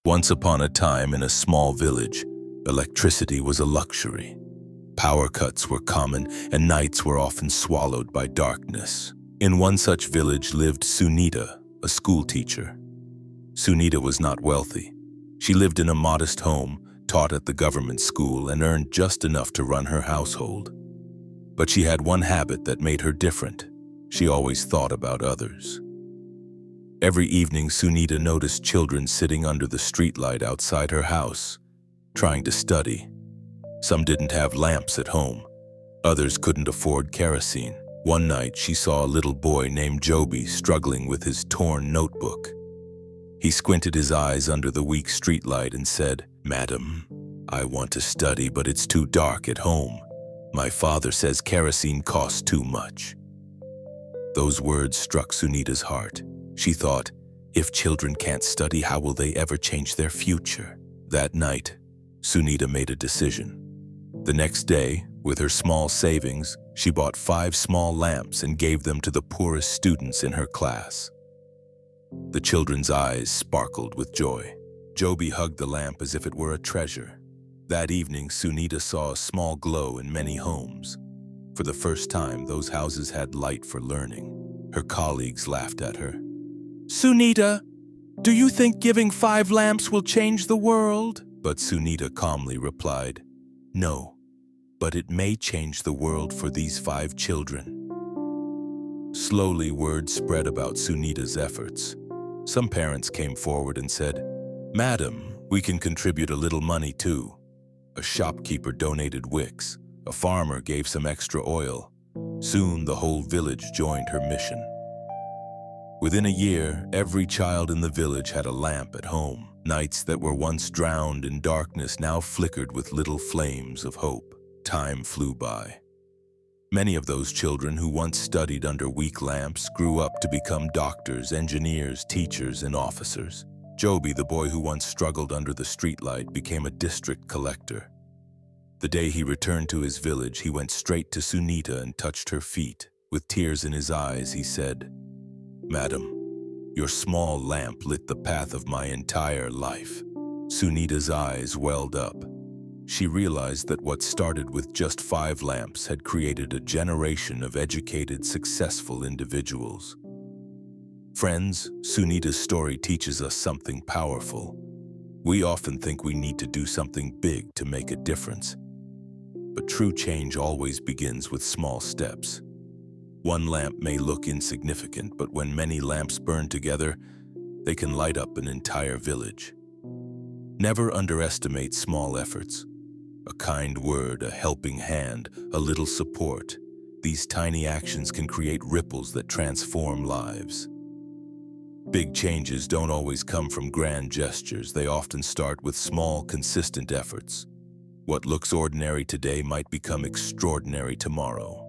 Once upon a time in a small village, electricity was a luxury. Power cuts were common and nights were often swallowed by darkness. In one such village lived Sunita, a school teacher. Sunita was not wealthy. She lived in a modest home, taught at the government school, and earned just enough to run her household. But she had one habit that made her different. She always thought about others. Every evening, Sunita noticed children sitting under the streetlight outside her house, trying to study. Some didn't have lamps at home. Others couldn't afford kerosene. One night, she saw a little boy named Joby struggling with his torn notebook. He squinted his eyes under the weak streetlight and said, "Madam, I want to study, but it's too dark at home. My father says kerosene costs too much." Those words struck Sunita's heart. She thought, if children can't study, how will they ever change their future? That night, Sunita made a decision. The next day, with her small savings, she bought 5 small lamps and gave them to the poorest students in her class. The children's eyes sparkled with joy. Joby hugged the lamp as if it were a treasure. That evening, Sunita saw a small glow in many homes. For the first time, those houses had light for learning. Her colleagues laughed at her. "Sunita, do you think giving 5 lamps will change the world?" But Sunita calmly replied, "No, but it may change the world for these 5 children." Slowly, word spread about Sunita's efforts. Some parents came forward and said, "Madam, we can contribute a little money too." A shopkeeper donated wicks. A farmer gave some extra oil. Soon, the whole village joined her mission. Within a year, every child in the village had a lamp at home. Nights that were once drowned in darkness now flickered with little flames of hope. Time flew by. Many of those children who once studied under weak lamps grew up to become doctors, engineers, teachers, and officers. Joby, the boy who once struggled under the streetlight, became a district collector. The day he returned to his village, he went straight to Sunita and touched her feet. With tears in his eyes, he said, "Madam, your small lamp lit the path of my entire life." Sunita's eyes welled up. She realized that what started with just 5 lamps had created a generation of educated, successful individuals. Friends, Sunita's story teaches us something powerful. We often think we need to do something big to make a difference. But true change always begins with small steps. One lamp may look insignificant, but when many lamps burn together, they can light up an entire village. Never underestimate small efforts. A kind word, a helping hand, a little support. These tiny actions can create ripples that transform lives. Big changes don't always come from grand gestures. They often start with small, consistent efforts. What looks ordinary today might become extraordinary tomorrow.